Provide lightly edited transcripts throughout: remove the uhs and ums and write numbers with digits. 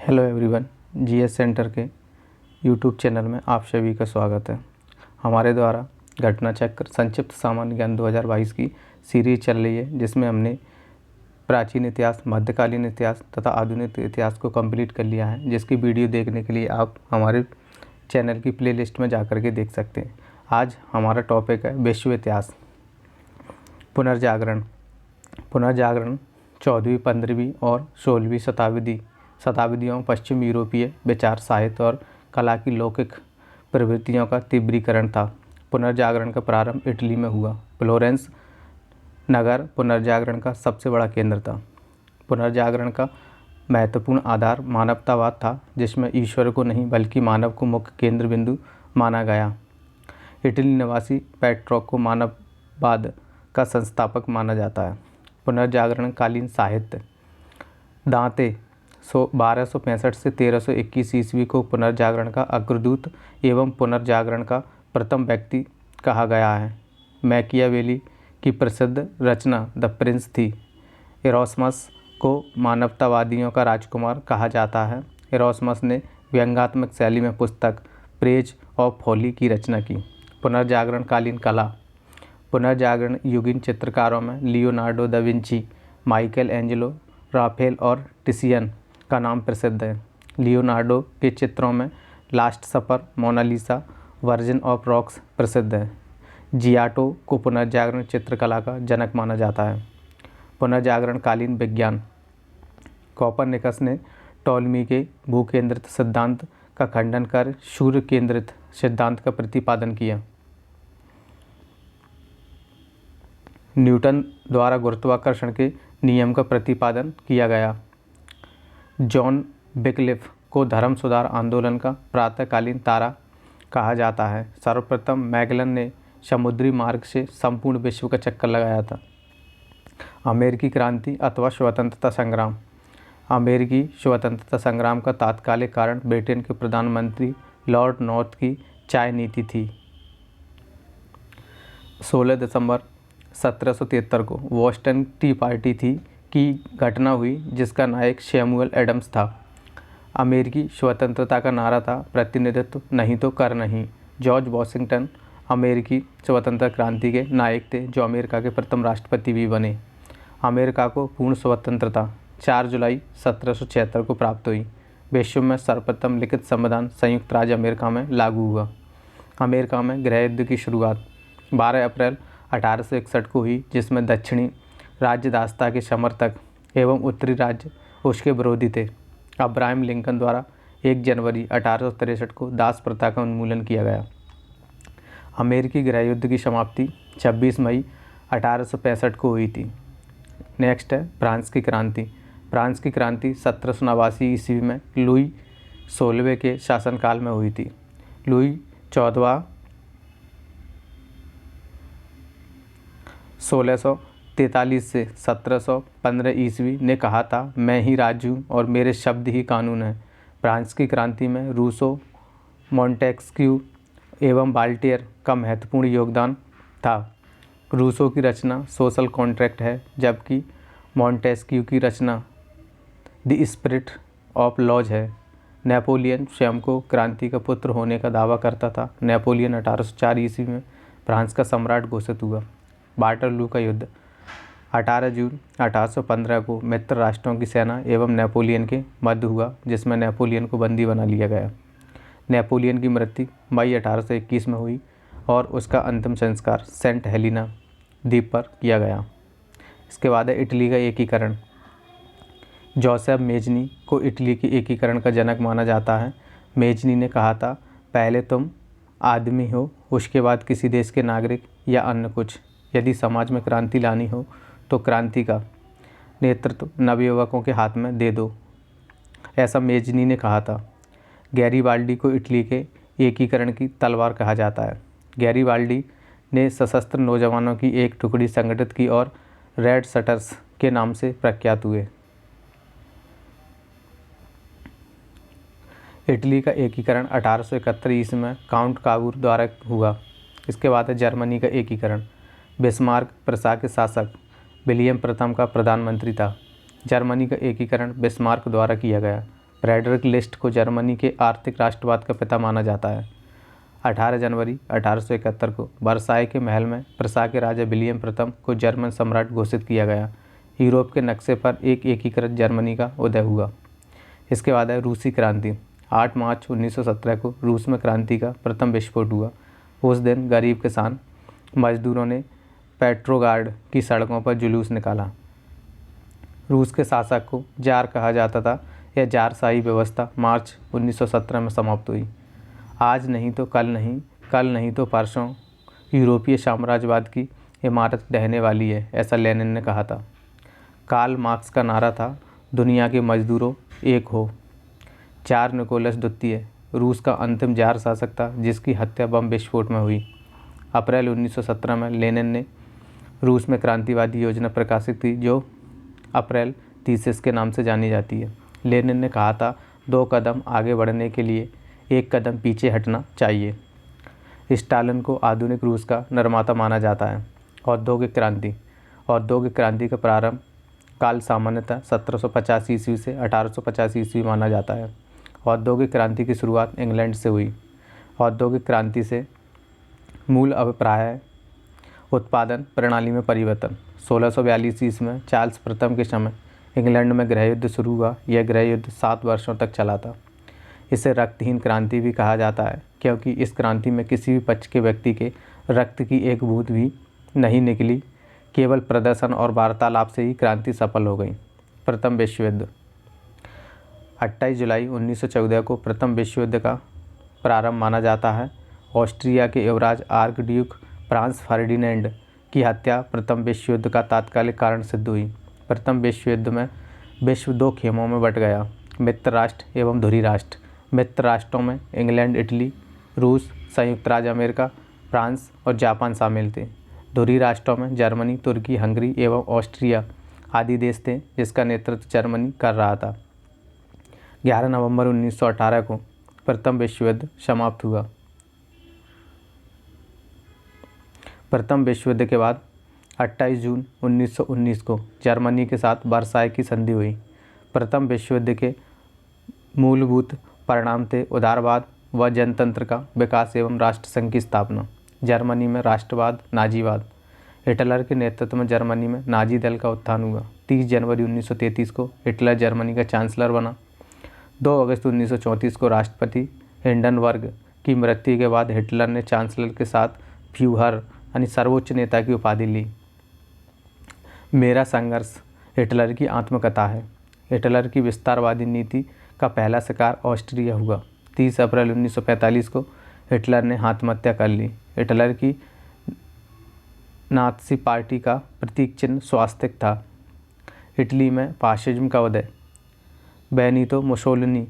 Hello everyone, GS centre के YouTube channel में आप सभी का स्वागत है। हमारे द्वारा घटना चक्र संक्षिप्त सामान्य ज्ञान 2022 की सीरीज चल रही है, जिसमें हमने प्राचीन इतिहास, मध्यकालीन इतिहास तथा आधुनिक इतिहास को कंप्लीट कर लिया है, जिसकी वीडियो देखने के लिए आप हमारे चैनल की प्लेलिस्ट में जाकर के देख सकते हैं। आज हमारा टॉपिक है विश्व इतिहास। पुनर्जागरण 14वीं, 15वीं और 16वीं शताब्दियों पश्चिम यूरोपीय विचार, साहित्य और कला की लौकिक प्रवृत्तियों का तीव्रीकरण था। पुनर्जागरण का प्रारंभ इटली में हुआ। फ्लोरेंस नगर पुनर्जागरण का सबसे बड़ा केंद्र था। पुनर्जागरण का महत्वपूर्ण आधार मानवतावाद था, जिसमें ईश्वर को नहीं बल्कि मानव को मुख्य केंद्र बिंदु माना गया। इटली निवासी पेट्रोक को मानववाद का संस्थापक माना जाता है। पुनर्जागरण कालीन साहित्य दांते 1265 से 1321 ईस्वी को पुनर्जागरण का अग्रदूत एवं पुनर्जागरण का प्रथम व्यक्ति कहा गया है। मैकियावेली की प्रसिद्ध रचना द प्रिंस थी। इरोस्मस को मानवतावादियों का राजकुमार कहा जाता है। इरोस्मस ने व्यंग्यात्मक शैली में पुस्तक प्रेज ऑफ फॉली की रचना की। पुनर्जागरण कालीन कला पुनर्जागरण युगीन चित्रकारों में Leonardo da Vinci, Michael Angelo, Rafale और टिसियन का नाम प्रसिद्ध है। लियोनार्डो के चित्रों में last supper, Mona Lisa, virgin of rocks प्रसिद्ध है। जियाटो को पुनर्जागरण चित्रकला का जनक माना जाता है। पुनर्जागरण कालीन विज्ञान कोपरनिकस ने टॉलमी के भूकेंद्रित सिद्धांत का खंडन कर सूर्य केंद्रित सिद्धांत का प्रतिपादन किया। न्यूटन द्वारा गुरुत्वाकर्षण के नियम का प्रतिपादन किया गया। जॉन विक्लिफ को धर्म सुधार आंदोलन का प्रातःकालीन तारा कहा जाता है। सर्वप्रथम मैगलन ने समुद्री मार्ग से संपूर्ण विश्व का चक्कर लगाया था। अमेरिकी क्रांति अथवा स्वतंत्रता संग्राम अमेरिकी स्वतंत्रता संग्राम का तात्कालिक कारण ब्रिटेन के प्रधानमंत्री लॉर्ड नॉर्थ की चाय नीति थी। 16 दिसंबर 1773 को बोस्टन टी पार्टी की घटना हुई, जिसका नायक सैमुअल एडम्स था। अमेरिकी स्वतंत्रता का नारा था प्रतिनिधित्व नहीं तो कर नहीं। जॉर्ज वॉशिंगटन अमेरिकी स्वतंत्रता क्रांति के नायक थे, जो अमेरिका के प्रथम राष्ट्रपति भी बने। अमेरिका को पूर्ण स्वतंत्रता 4 जुलाई 1776 को प्राप्त हुई। विश्व में सर्वप्रथम लिखित संविधान संयुक्त राज्य अमेरिका में लागू हुआ। अमेरिका में गृह युद्ध की शुरुआत 12 अप्रैल 1861 को हुई, जिसमें दक्षिणी राज्य दासता के समर्थक एवं उत्तरी राज्य उसके विरोधी थे। अब्राहम लिंकन द्वारा 1 जनवरी 1863 को दास प्रथा का उन्मूलन किया गया। अमेरिकी गृह युद्ध की समाप्ति 26 मई 1865 को हुई थी। नेक्स्ट है फ्रांस की क्रांति। फ्रांस की क्रांति 1789 ईस्वी में लुई 16वें के शासनकाल में हुई थी। लुई 14वां 1643 से 1715 ईस्वी ने कहा था, मैं ही राजू और मेरे शब्द ही कानून हैं। फ्रांस की क्रांति में रूसो, मॉन्टेस्क्यू एवं वाल्टेयर का महत्वपूर्ण योगदान था। रूसो की रचना सोशल कॉन्ट्रैक्ट है, जबकि मॉन्टेस्क्यू की रचना द स्पिरिट ऑफ लॉज है। नेपोलियन स्वयं को क्रांति का पुत्र होने का दावा करता था। नेपोलियन 1804 ईस्वी में फ्रांस का सम्राट घोषित हुआ। वाटरलू का युद्ध 18 जून 1815 को मित्र राष्ट्रों की सेना एवं नेपोलियन के मध्य हुआ, जिसमें नेपोलियन को बंदी बना लिया गया। नेपोलियन की मृत्यु मई 1821 में हुई और उसका अंतिम संस्कार सेंट हेलिना द्वीप पर किया गया। इसके बाद है इटली का एकीकरण। जोसेफ मेजनी को इटली के एकीकरण का जनक माना जाता है। मेजनी ने कहा था, पहले तुम आदमी हो, उसके बाद किसी देश के नागरिक या अन्य कुछ। यदि समाज में क्रांति लानी हो तो क्रांति का नेतृत्व नवयुवकों के हाथ में दे दो, ऐसा मेजनी ने कहा था। गैरीबाल्डी को इटली के एकीकरण की तलवार कहा जाता है। गैरीबाल्डी ने सशस्त्र नौजवानों की एक टुकड़ी संगठित की और रेड शटर्स के नाम से प्रख्यात हुए। इटली का एकीकरण 1871 ईस्वी में काउंट काबूर द्वारा हुआ। इसके बाद है जर्मनी का एकीकरण। बिस्मार्क प्रशा के शासक विलियम प्रथम का प्रधानमंत्री था। जर्मनी का एकीकरण बिस्मार्क द्वारा किया गया। फ्रेडरिक लिस्ट को जर्मनी के आर्थिक राष्ट्रवाद का पिता माना जाता है। 18 जनवरी 1871 को वर्साई के महल में प्रसा के राजा विलियम प्रथम को जर्मन सम्राट घोषित किया गया। यूरोप के नक्शे पर एक एकीकृत जर्मनी का उदय हुआ। इसके बाद है रूसी क्रांति। 8 मार्च 1917 को रूस में क्रांति का प्रथम विस्फोट हुआ। उस दिन गरीब किसान मजदूरों ने पेट्रोगार्ड की सड़कों पर जुलूस निकाला। रूस के शासक को जार कहा जाता था। यह जारशाही व्यवस्था मार्च 1917 में समाप्त हुई। आज नहीं तो कल नहीं, कल नहीं तो परसों यूरोपीय साम्राज्यवाद की इमारत ढहने वाली है, ऐसा लेनिन ने कहा था। कार्ल मार्क्स का नारा था, दुनिया के मजदूरों एक हो। जार निकोलस द्वितीय रूस का अंतिम जार शासक था जिसकी हत्या बम विस्फोट में हुई। अप्रैल 1917 में लेनिन ने रूस में क्रांतिवादी योजना प्रकाशित की जो अप्रैल थीसिस के नाम से जानी जाती है। लेनिन ने कहा था, 2 कदम आगे बढ़ने के लिए 1 कदम पीछे हटना चाहिए। स्टालिन को आधुनिक रूस का निर्माता माना जाता है। औद्योगिक क्रांति का प्रारंभ काल सामान्यतः 1750 ईस्वी से 1850 ईस्वी माना जाता है। औद्योगिक क्रांति की शुरुआत इंग्लैंड से हुई। औद्योगिक क्रांति से मूल अभिप्राय है उत्पादन प्रणाली में परिवर्तन। 1642 ईस्वी में चार्ल्स प्रथम के समय इंग्लैंड में गृह युद्ध शुरू हुआ। यह गृह युद्ध 7 वर्षों तक चला था। इसे रक्तहीन क्रांति भी कहा जाता है क्योंकि इस क्रांति में किसी भी पक्ष के व्यक्ति के रक्त की एक बूंद भी नहीं निकली। केवल प्रदर्शन और वार्तालाप से ही क्रांति सफल हो गई। प्रथम विश्व युद्ध। 28 जुलाई 1914 को प्रथम विश्व युद्ध का प्रारंभ माना जाता है। ऑस्ट्रिया के युवराज आर्कड्यूक फ्रांस फर्डिनेंड की हत्या प्रथम विश्व युद्ध का तात्कालिक कारण सिद्ध हुई। प्रथम विश्व युद्ध में विश्व 2 खेमों में बंट गया, मित्र राष्ट्र एवं धुरी राष्ट्र। मित्र राष्ट्रों में इंग्लैंड, इटली, रूस, संयुक्त राज्य अमेरिका, फ्रांस और जापान शामिल थे। धुरी राष्ट्रों में जर्मनी, तुर्की, हंगरी एवं ऑस्ट्रिया आदि देश थे जिसका नेतृत्व जर्मनी कर रहा था। 11 नवंबर 1918 को प्रथम विश्व युद्ध समाप्त हुआ। प्रथम विश्व युद्ध के बाद 28 जून 1919 को जर्मनी के साथ वर्साई की संधि हुई। प्रथम विश्व युद्ध के मूलभूत परिणाम थे उदारवाद व जनतंत्र का विकास एवं राष्ट्रसंघ की स्थापना। जर्मनी में राष्ट्रवाद, नाजीवाद। हिटलर के नेतृत्व में जर्मनी में नाजी दल का उत्थान हुआ। 30 जनवरी 1933 को हिटलर जर्मनी का चांसलर बना। 2 अगस्त 1934 को राष्ट्रपति हिंडनबर्ग की मृत्यु के बाद हिटलर ने चांसलर के साथ फ्यूहर यानी सर्वोच्च नेता की उपाधि ली। मेरा संघर्ष हिटलर की आत्मकथा है। हिटलर की विस्तारवादी नीति का पहला शिकार ऑस्ट्रिया हुआ। 30 अप्रैल 1945 को हिटलर ने आत्महत्या कर ली। हिटलर की नात्सी पार्टी का प्रतीक चिन्ह स्वास्तिक था। इटली में फाशिज्म का उदय। बेनितो मुसोलिनी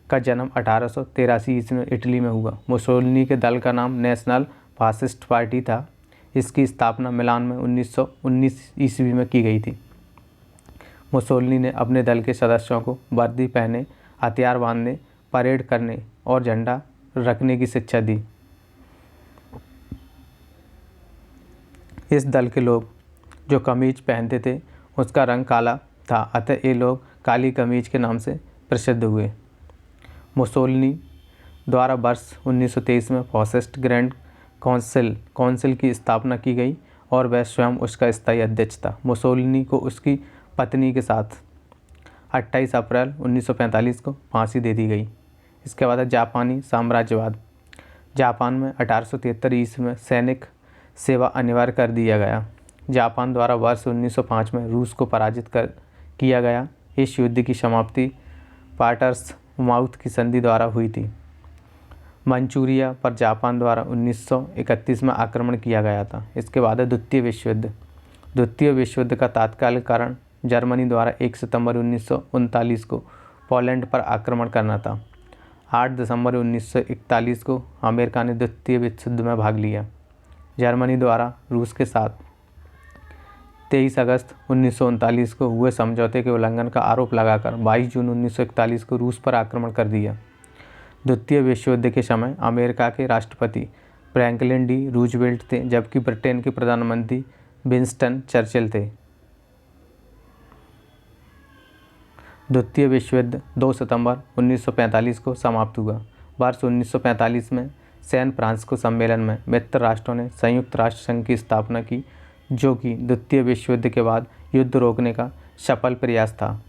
का जन्म 1883 ईस्वी में इटली में हुआ। मुसोलिनी के दल का नाम नेशनल फासिस्ट पार्टी था। इसकी स्थापना मिलान में 1919 ईस्वी में की गई थी। मुसोलिनी ने अपने दल के सदस्यों को वर्दी पहने, हथियार बांधने, परेड करने और झंडा रखने की शिक्षा दी। इस दल के लोग जो कमीज पहनते थे उसका रंग काला था, अतः ये लोग काली कमीज के नाम से प्रसिद्ध हुए। मुसोलिनी द्वारा वर्ष 1923 में फासिस्ट ग्रैंड काउंसिल की स्थापना की गई और वह स्वयं उसका स्थायी अध्यक्ष था। मुसोलिनी को उसकी पत्नी के साथ 28 अप्रैल 1945 को फांसी दे दी गई। इसके बाद जापानी साम्राज्यवाद। जापान में 1873 ईस्वी में सैनिक सेवा अनिवार्य कर दिया गया। जापान द्वारा वर्ष 1905 में रूस को पराजित किया गया। इस युद्ध की समाप्ति पाटर्स माउथ की संधि द्वारा हुई थी। मंचूरिया पर जापान द्वारा 1931 में आक्रमण किया गया था। इसके बाद द्वितीय विश्व युद्ध। द्वितीय विश्व युद्ध का तात्कालिक कारण जर्मनी द्वारा 1 सितंबर 1939 को पोलैंड पर आक्रमण करना था। 8 दिसंबर 1941 को अमेरिका ने द्वितीय विश्व युद्ध में भाग लिया। जर्मनी द्वारा रूस के साथ 23 अगस्त 1939 को हुए समझौते के उल्लंघन का आरोप लगाकर 22 जून 1941 को रूस पर आक्रमण कर दिया। द्वितीय विश्व युद्ध के समय अमेरिका के राष्ट्रपति फ्रैंकलिन डी रूजवेल्ट थे, जबकि ब्रिटेन के प्रधानमंत्री विंस्टन चर्चिल थे। द्वितीय विश्व युद्ध 2 सितंबर 1945 को समाप्त हुआ। वर्ष 1945 में सैन फ्रांसिस्को सम्मेलन में मित्र राष्ट्रों ने संयुक्त राष्ट्र संघ की स्थापना की, जो कि द्वितीय विश्व युद्ध के बाद युद्ध रोकने का सफल प्रयास था।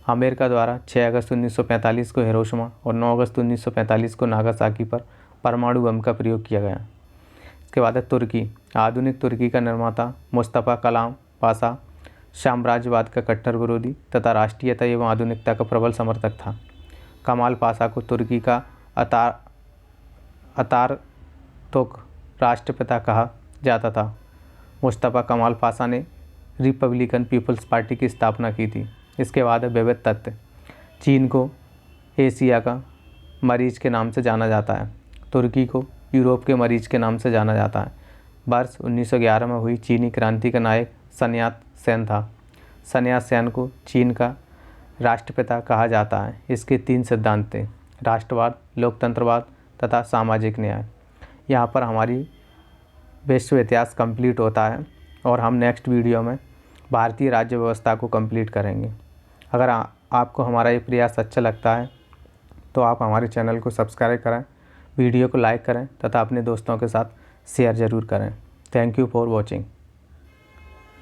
अमेरिका द्वारा 6 अगस्त 1945 को हिरोशिमा और 9 अगस्त 1945 को नागासाकी पर परमाणु बम का प्रयोग किया गया। इसके बाद है तुर्की। आधुनिक तुर्की का निर्माता मुस्तफ़ा कमाल पाशा साम्राज्यवाद का कट्टर विरोधी तथा राष्ट्रीयता एवं आधुनिकता का प्रबल समर्थक था। कमाल पाशा को तुर्की का अतातुर्क राष्ट्रपिता कहा जाता था। मुस्तफ़ा कमाल पाशा ने रिपब्लिकन पीपल्स पार्टी की स्थापना की थी। इसके बाद है विविध तथ्य। चीन को एशिया का मरीज के नाम से जाना जाता है। तुर्की को यूरोप के मरीज के नाम से जाना जाता है। वर्ष 1911 में हुई चीनी क्रांति का नायक सन यात सेन था। सन यात सेन को चीन का राष्ट्रपिता कहा जाता है। इसके 3 सिद्धांत थे: राष्ट्रवाद, लोकतंत्रवाद तथा सामाजिक न्याय। यहाँ पर हमारी विश्व इतिहास कंप्लीट होता है और हम नेक्स्ट वीडियो में भारतीय राज्य व्यवस्था को कंप्लीट करेंगे। अगर आपको हमारा ये प्रयास अच्छा लगता है तो आप हमारे चैनल को सब्सक्राइब करें, वीडियो को लाइक करें तथा अपने दोस्तों के साथ शेयर ज़रूर करें। Thank you for watching.